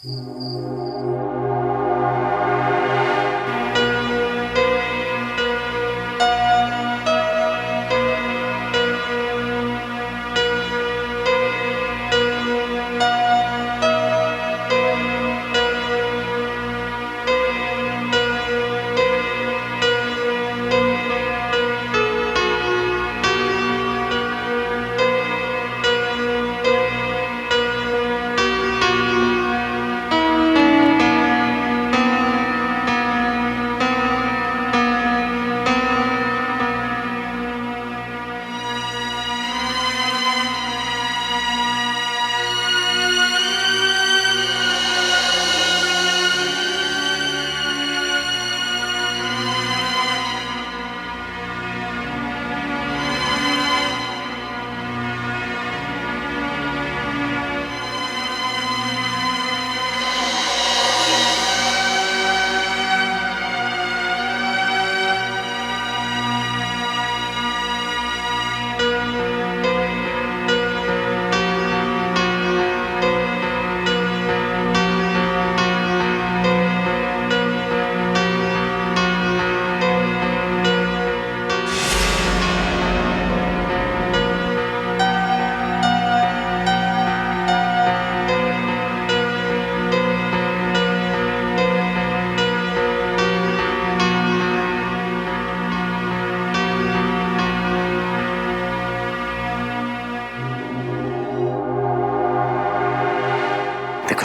देखो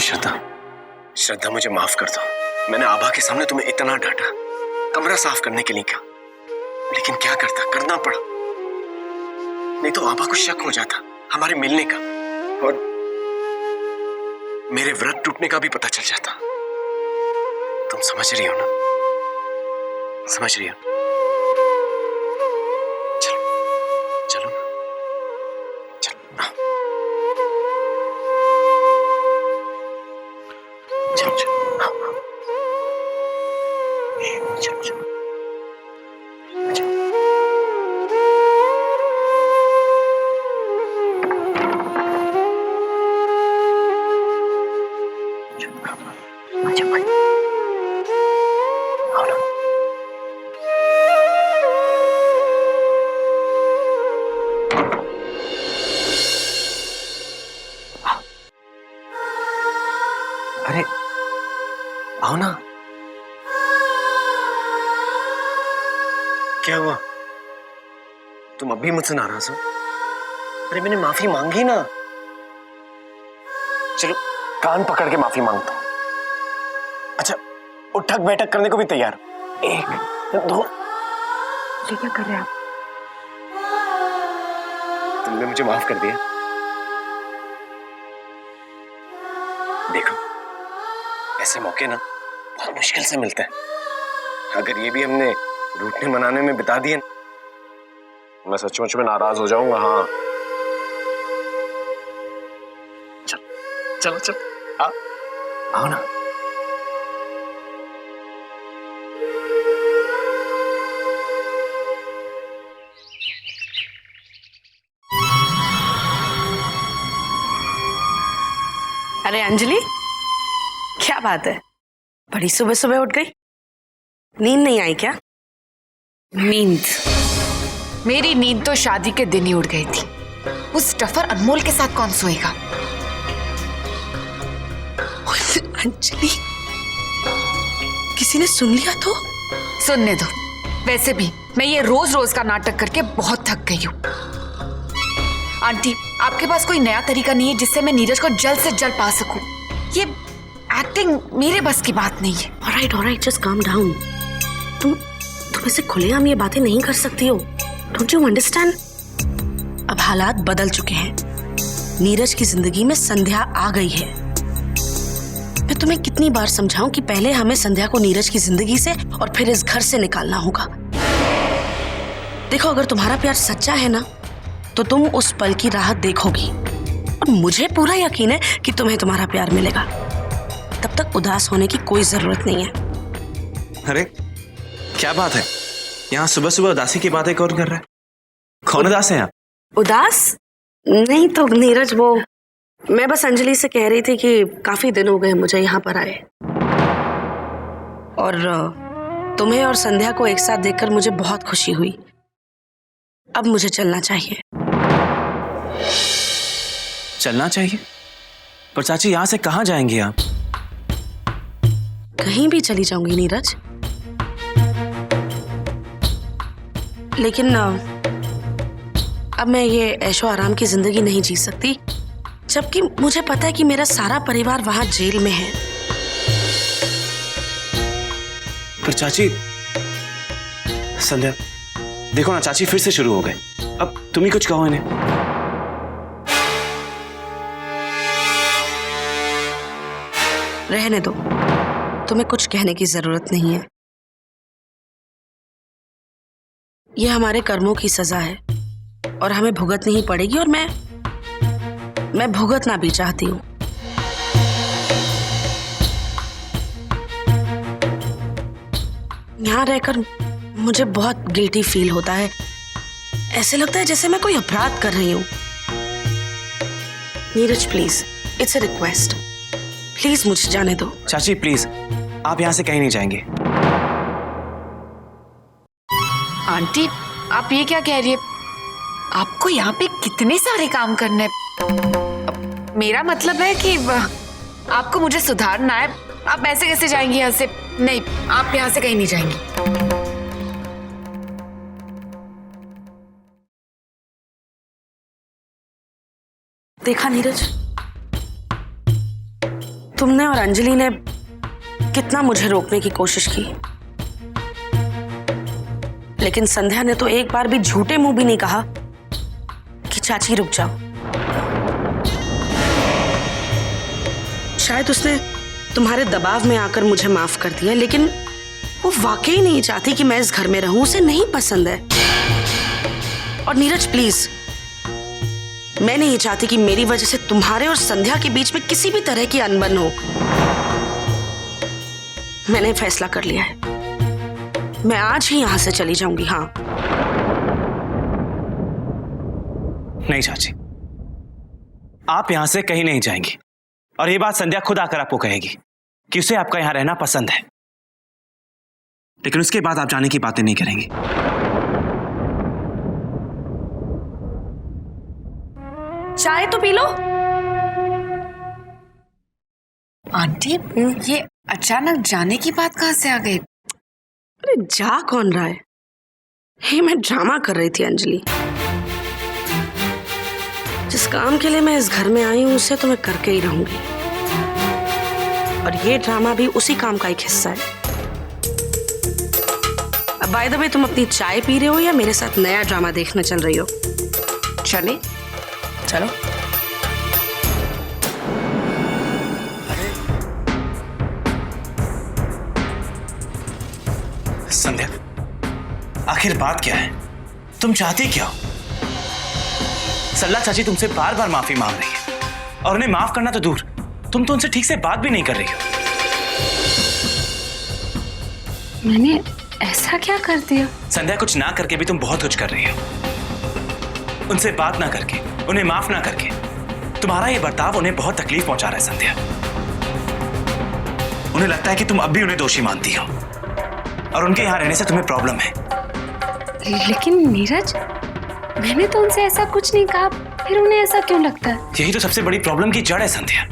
श्रद्धा, श्रद्धा मुझे माफ कर दो। मैंने आभा के सामने तुम्हें इतना डांटा, कमरा साफ करने के लिए कहा, लेकिन क्या करता, करना पड़ा। नहीं तो आभा को शक हो जाता हमारे मिलने का, और मेरे व्रत टूटने का भी पता चल जाता। तुम समझ रही हो ना? समझ रही हो? चलो चलो ना, चलो आओ। चलो चलो आओ आओ। चलो चलो अरे आओ ना। क्या हुआ? तुम अब भी मुझसे नाराज हो? अरे मैंने माफी मांगी ना। चलो कान पकड़ के माफी मांगता हूं। अच्छा उठक बैठक करने को भी तैयार? 1 2। ये क्या कर रहे हैं आप? तुमने मुझे माफ कर दिया। देखो ऐसे मौके ना बहुत मुश्किल से मिलते हैं। अगर ये भी हमने रूठने मनाने में बिता दिए, मैं सचमुच में नाराज हो जाऊंगा। हाँ चलो चलो चलो आओ ना। अरे अंजलि, क्या बात है, बड़ी सुबह सुबह उठ गई? नींद नहीं आई क्या? नींद? मेरी नींद तो शादी के दिन ही उड़ गई थी। उस टफर अनमोल के साथ कौन सोएगा? अंजलि, किसी ने सुन लिया तो? सुनने दो। वैसे भी मैं ये रोज रोज का नाटक करके बहुत थक गई हूँ। आंटी, आपके पास कोई नया तरीका नहीं है जिससे मैं नीरज को जल्द से जल्द पा सकूं? ये एक्टिंग मेरे बस की बात नहीं है। Alright, just calm down. तुम ऐसे खुलेआम ये बातें नहीं कर सकती हो। Don't you understand? अब हालात बदल चुके हैं। नीरज की जिंदगी में संध्या आ गई है। मैं तुम्हें कितनी बार समझाऊं कि पहले हमें संध्या को नीरज की जिंदगी से और फिर इस घर से निकालना होगा। देखो, अगर तुम्हारा प्यार सच्चा है ना, तो तुम उस पल की राहत देखोगी, और मुझे पूरा यकीन है कि तुम्हें तुम्हारा प्यार मिलेगा। तब तक उदास होने की कोई जरूरत नहीं है। अरे क्या बात है, यहाँ सुबह सुबह उदासी की बातें कौन कर रहा है? कौन उदास है यहाँ? उदास नहीं तो नीरज, वो मैं बस अंजलि से कह रही थी कि काफी दिन हो गए मुझे यहाँ पर आए, और तुम्हें और संध्या को एक साथ देखकर मुझे बहुत खुशी हुई। अब मुझे चलना चाहिए। चलना चाहिए? पर चाची यहाँ से कहाँ जाएंगे आप? कहीं भी चली जाऊंगी नीरज, लेकिन अब मैं ये ऐशो आराम की जिंदगी नहीं जी सकती, जबकि मुझे पता है कि मेरा सारा परिवार वहां जेल में है। पर चाची, संध्या देखो ना, चाची फिर से शुरू हो गए। अब तुम ही कुछ कहो इन्हें। रहने दो, तुम्हें कुछ कहने की जरूरत नहीं है। यह हमारे कर्मों की सजा है और हमें भुगतनी ही पड़ेगी, और मैं भुगतना भी चाहती हूँ। यहाँ रहकर मुझे बहुत गिल्टी फील होता है। ऐसे लगता है जैसे मैं कोई अपराध कर रही हूँ। Neeraj please, it's a request, please मुझे जाने दो। चाची प्लीज, आप यहाँ से कहीं नहीं जाएंगे। आंटी, आप ये क्या कह रही है? आपको यहाँ पे कितने सारे काम करने हैं। मेरा मतलब है कि आपको मुझे सुधारना है। आप ऐसे कैसे जाएंगी यहाँ से? नहीं, आप यहाँ से कहीं नहीं जाएंगी। देखा नीरज, तुमने और अंजलि ने कितना मुझे रोकने की कोशिश की, लेकिन संध्या ने तो एक बार भी झूठे मुंह भी नहीं कहा कि चाची रुक जाओ। शायद उसने तुम्हारे दबाव में आकर मुझे माफ कर दिया, लेकिन वो वाकई नहीं चाहती कि मैं इस घर में रहूं। उसे नहीं पसंद है। और नीरज प्लीज, मैं नहीं चाहती कि मेरी वजह से तुम्हारे और संध्या के बीच में किसी भी तरह की अनबन हो। मैंने फैसला कर लिया है, मैं आज ही यहां से चली जाऊंगी। हाँ। नहीं चाची, आप यहां से कहीं नहीं जाएंगी, और ये बात संध्या खुद आकर आपको कहेगी कि उसे आपका यहां रहना पसंद है, लेकिन उसके बाद आप जाने की बातें नहीं करेंगी। चाय तो पी लो। आंटी, ये अचानक जाने की बात कहाँ से आ गई? अरे जा कौन रहा है? हे, मैं ड्रामा कर रही थी अंजलि। जिस काम के लिए मैं इस घर में आई हूं उसे तो मैं करके ही रहूंगी, और ये ड्रामा भी उसी काम का एक हिस्सा है। अब बाय द वे, तुम अपनी चाय पी रहे हो या मेरे साथ नया ड्रामा देखने चल रही हो? चले, चलो। संध्या, आखिर बात क्या है? तुम चाहती क्या हो? सल्ला चाची तुमसे बार बार माफी मांग रही है, और उन्हें माफ करना तो दूर, तुम तो उनसे ठीक से बात भी नहीं कर रही हो। मैंने ऐसा क्या कर दिया? संध्या, कुछ ना करके भी तुम बहुत कुछ कर रही हो। उनसे बात ना करके, उन्हें माफ ना करके, तुम्हारा ये बर्ताव उन्हें बहुत तकलीफ पहुंचा रहा है संध्या। उन्हें लगता है कि तुम अब भी उन्हें दोषी मानती हो, और उनके यहाँ रहने से तुम्हें प्रॉब्लम है। लेकिन नीरज, मैंने तो उनसे ऐसा कुछ नहीं कहा, फिर उन्हें ऐसा क्यों लगता है? यही तो सबसे बड़ी प्रॉब्लम की जड़ है संध्या,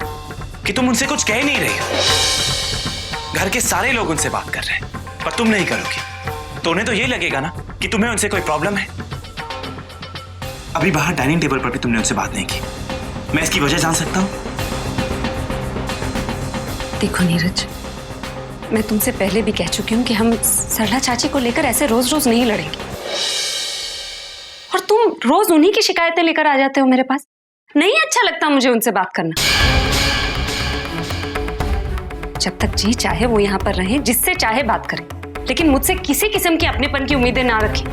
कि तुम उनसे कुछ कह ही नहीं रही हो। घर के सारे लोग उनसे बात कर रहे हैं, पर तुम नहीं करोगी, तो उन्हें तो यही लगेगा ना कि तुम्हें उनसे कोई प्रॉब्लम है। अभी बाहर डाइनिंग टेबल पर भी तुमने उनसे बात नहीं की। मैं इसकी वजह जान सकता हूं? देखो नीरज, मैं तुमसे पहले भी कह चुकी हूँ कि हम सरला चाची को लेकर ऐसे रोज रोज नहीं लड़ेंगे, और तुम रोज उन्हीं की शिकायतें लेकर आ जाते हो मेरे पास। नहीं अच्छा लगता मुझे उनसे बात करना। जब तक जी चाहे वो यहाँ पर रहें, जिससे चाहे बात करें, लेकिन मुझसे किसी किस्म की अपनेपन की उम्मीदें ना रखें।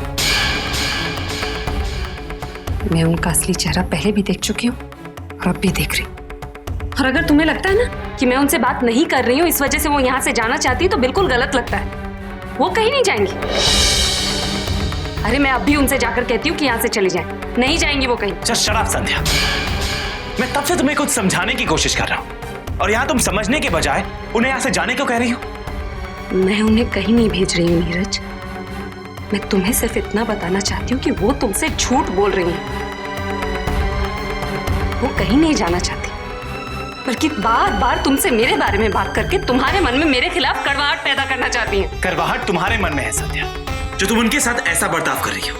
मैं उनका असली चेहरा पहले भी देख चुकी हूँ और अब भी देख रही हूँ। और अगर तुम्हें लगता है ना कि मैं उनसे बात नहीं कर रही हूँ, इस वजह से वो यहाँ से जाना चाहती है, तो बिल्कुल गलत लगता है। वो कहीं नहीं जाएंगी। अरे मैं अब भी उनसे जाकर कहती हूँ कि यहाँ से चली जाए। नहीं जाएंगी वो कहीं। Just shut up, संध्या। मैं तब से तुम्हें कुछ समझाने की कोशिश कर रहा हूं और यहां तुम समझने के बजाय उन्हें यहां से जाने क्यों कह रही हो? मैं उन्हें कहीं नहीं भेज रही हूँ नीरज। मैं तुम्हें सिर्फ इतना बताना चाहती हूँ कि वो तुमसे झूठ बोल रही हैं। वो कहीं नहीं जाना चाहती, बल्कि बार बार तुमसे मेरे बारे में बात करके तुम्हारे मन में मेरे खिलाफ कड़वाहट पैदा करना चाहती हैं। कड़वाहट तुम्हारे मन में है संध्या, जो तुम उनके साथ ऐसा बर्ताव कर रही हो।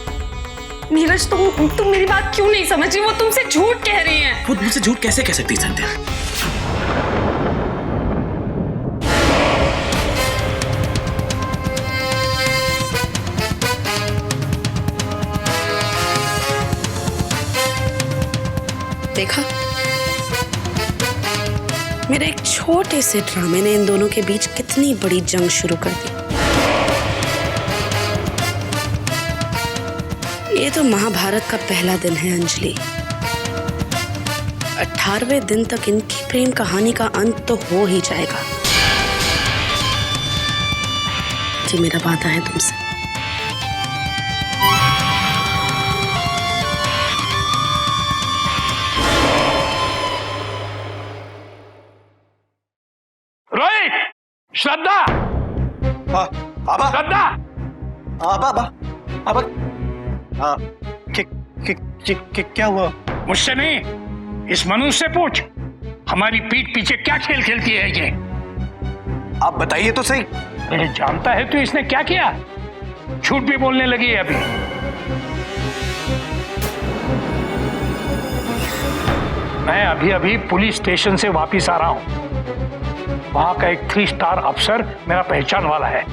नीरज तुम मेरी बात क्यों नहीं समझ रही? वो तुमसे झूठ कह रही हैं। खुद मुझसे झूठ कैसे कह सकती संध्या? देखा, मेरे एक छोटे से ड्रामे ने इन दोनों के बीच कितनी बड़ी जंग शुरू कर दी। ये तो महाभारत का पहला दिन है अंजलि। 18वें दिन तक इनकी प्रेम कहानी का अंत तो हो ही जाएगा। ये मेरा वादा है तुमसे। रोहित, श्रद्धा, आबा, श्रद्धा, आबा, आबा, आबा, क्या हुआ? मुझसे नहीं, इस मनुष्य से पूछ। हमारी पीठ पीछे क्या खेल खेलती है ये? आप बताइए तो सही। अरे जानता है तू इसने क्या किया? झूठ भी बोलने लगी है अभी। मैं अभी अभी पुलिस स्टेशन से वापिस आ रहा हूं। वहां का एक 3 स्टार अफसर मेरा पहचान वाला है।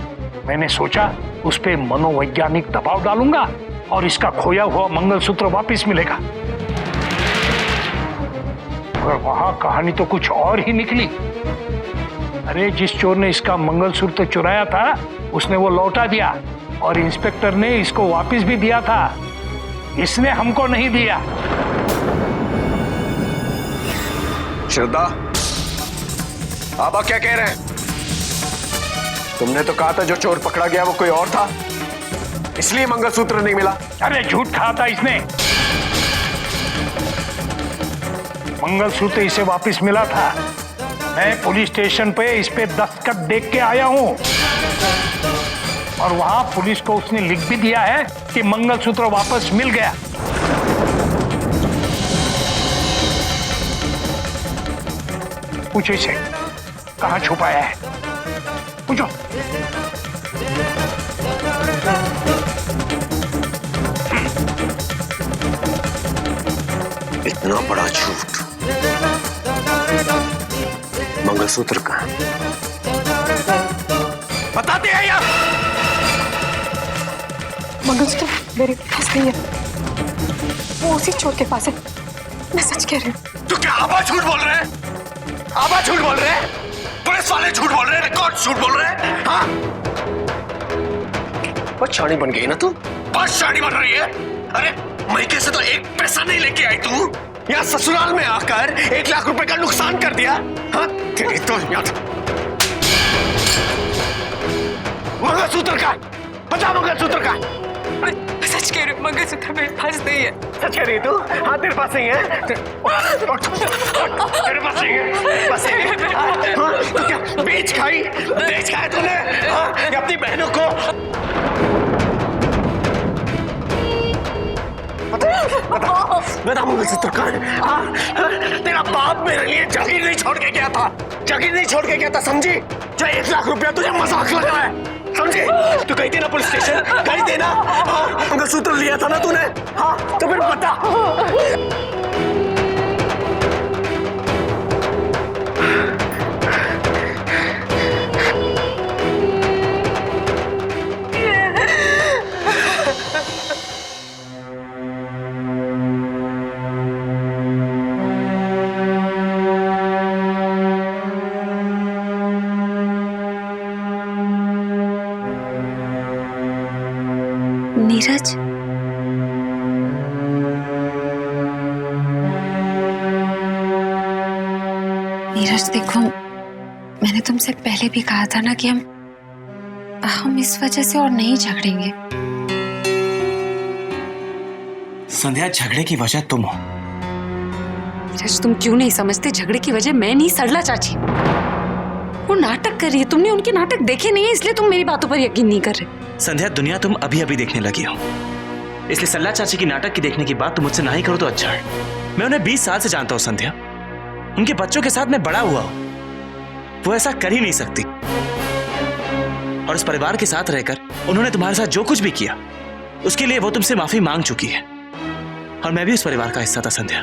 मैंने सोचा उस पे मनोवैज्ञानिक दबाव डालूंगा और इसका खोया हुआ मंगलसूत्र वापस मिलेगा। और वहां कहानी तो कुछ और ही निकली। अरे जिस चोर ने इसका मंगलसूत्र चुराया था उसने वो लौटा दिया और इंस्पेक्टर ने इसको वापस भी दिया था। इसने हमको नहीं दिया। श्रद्धा, आबा क्या कह रहे हैं? तुमने तो कहा था जो चोर पकड़ा गया वो कोई और था, इसलिए मंगलसूत्र नहीं मिला। अरे झूठ कहा था इसने। मंगलसूत्र इसे वापस मिला था। मैं पुलिस स्टेशन पे इस पे दस्तखत देख के आया हूं और वहां पुलिस को उसने लिख भी दिया है कि मंगलसूत्र वापस मिल गया। पूछो इसे कहां छुपाया है, पूछो। इतना बड़ा झूठ। मंगलसूत्र कहां? बताते हैं यार। मंगलसूत्र मेरे पास नहीं है, वो उसी चोर के पास है। मैं सच कह रही हूँ। तो क्या आबा झूठ बोल रहे हैं? आबा झूठ बोल रहे हैं? पुलिस वाले झूठ बोल रहे हैं? कौन झूठ बोल रहे हैं? हाँ, बहुत शानी बन गई ना तू, बहुत शानी बन रही है। अरे मैके से तो एक पैसा नहीं लेके आई तू, यहाँ ससुराल में आकर 1 लाख रुपए का नुकसान कर दिया। हाँ तेरी तो याद। मंगलसूत्र का बता, मंगलसूत्र का। मैं सच कह रही हूँ, मंगलसूत्र मेरे पास नहीं है। सच कह रही तू? हाँ तेरे पास नहीं है। तेरे पास नहीं है, तेरे पास नहीं है। हाँ, तो क्या बेच खाई तूने? हाँ, या अपनी बहनों को? बता मंगलसूत्र कहाँ है? हाँ, तेरा बाप मेरे लिए जागीर नहीं छोड़ के गया था, जागीर नहीं छोड़ के गया था, समझी? जो 1 लाख रुपया तुझे मजाक लगा है, समझे? तू गई थी ना पुलिस स्टेशन, गई थी ना? हाँ, मंगलसूत्र लिया था ना तूने? हाँ, तो फिर बता। नीरज, नीरज देखो, मैंने तुमसे पहले भी कहा था ना कि हम इस वजह से और नहीं झगड़ेंगे। संध्या, झगड़े की वजह तुम हो। नीरज, तुम क्यों नहीं समझते? झगड़े की वजह मैं नहीं, सरला चाची। वो नाटक कर रही है। तुमने उनके नाटक देखे नहीं है, इसलिए तुम मेरी बातों पर यकीन नहीं कर रहे। संध्या, दुनिया तुम अभी अभी देखने लगी हो, इसलिए सरला चाची की नाटक की देखने की बात तुम मुझसे ना ही करो तो अच्छा है। मैं उन्हें 20 साल से जानता हूँ संध्या, उनके बच्चों के साथ मैं बड़ा हुआ हूं। वो ऐसा कर ही नहीं सकती। और इस परिवार के साथ रहकर उन्होंने तुम्हारे साथ जो कुछ भी किया उसके लिए वो तुमसे माफी मांग चुकी है। और मैं भी उस परिवार का हिस्सा था संध्या,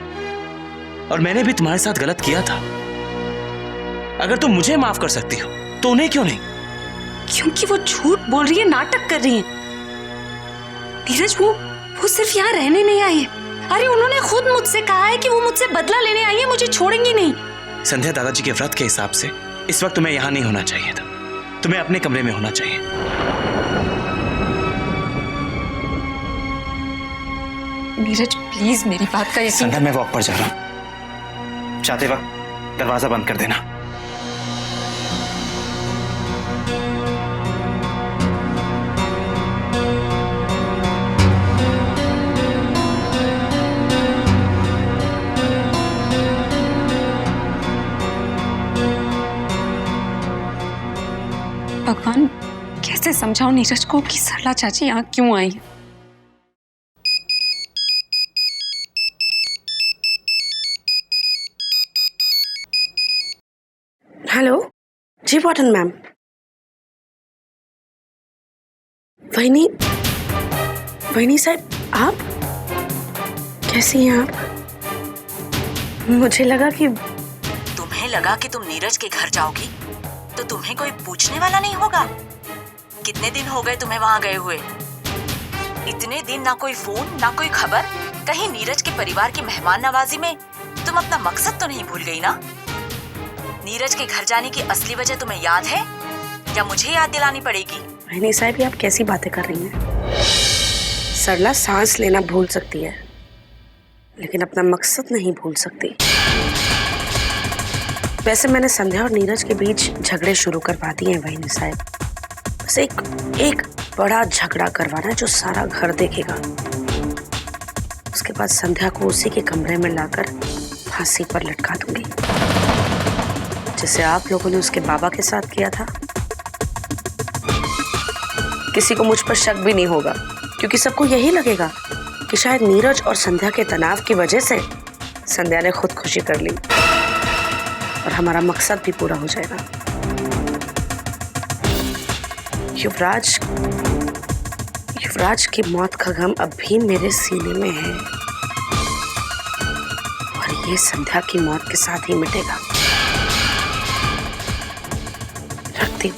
और मैंने भी तुम्हारे साथ गलत किया था। अगर तुम मुझे माफ कर सकती हो तो उन्हें क्यों नहीं? क्योंकि वो झूठ बोल रही है, नाटक कर रही है। नीरज, वो सिर्फ यहाँ रहने नहीं आई है। अरे उन्होंने खुद मुझसे कहा है कि वो मुझसे बदला लेने आई है, मुझे छोड़ेंगी नहीं। संध्या, दादाजी के व्रत के हिसाब से इस वक्त तुम्हें यहाँ नहीं होना चाहिए था, तुम्हें अपने कमरे में होना चाहिए। नीरज प्लीज मेरी बात का यकीन। संध्या, मैं वॉक पर जा रहा हूँ, जाते वक्त दरवाजा बंद कर देना। भगवान, कैसे समझाऊं नीरज को कि सरला चाची यहाँ क्यों आई है? हेलो जी, वार्डन मैम। वहीनी साहब, आप कैसी हैं आप? मुझे लगा कि तुम्हें लगा कि तुम नीरज के घर जाओगी तो तुम्हें कोई पूछने वाला नहीं होगा। कितने दिन हो गए तुम्हें वहां गए हुए? इतने दिन ना कोई फोन ना कोई खबर। कहीं नीरज के परिवार की मेहमान नवाजी में तुम अपना मकसद तो नहीं भूल गई ना? नीरज के घर जाने की असली वजह तुम्हें याद है या मुझे याद दिलानी पड़ेगी? वहीनी साहब, आप कैसी बातें कर रही हैं? सरला सांस लेना भूल सकती है लेकिन अपना मकसद नहीं भूल सकती। वैसे मैंने संध्या और नीरज के बीच झगड़े शुरू करवा दिए हैं वहीनी साहब। बस एक बड़ा झगड़ा करवाना है जो सारा घर देखेगा। उसके बाद संध्या को उसी के कमरे में लाकर फांसी पर लटका दूंगी, जैसे आप लोगों ने उसके बाबा के साथ किया था। किसी को मुझ पर शक भी नहीं होगा, क्योंकि सबको यही लगेगा कि शायद नीरज और संध्या के तनाव की वजह से संध्या ने खुदकुशी कर ली और हमारा मकसद भी पूरा हो जाएगा। युवराज की मौत का गम अब भी मेरे सीने में है और ये संध्या की मौत के साथ ही मिटेगा। रखती हूँ।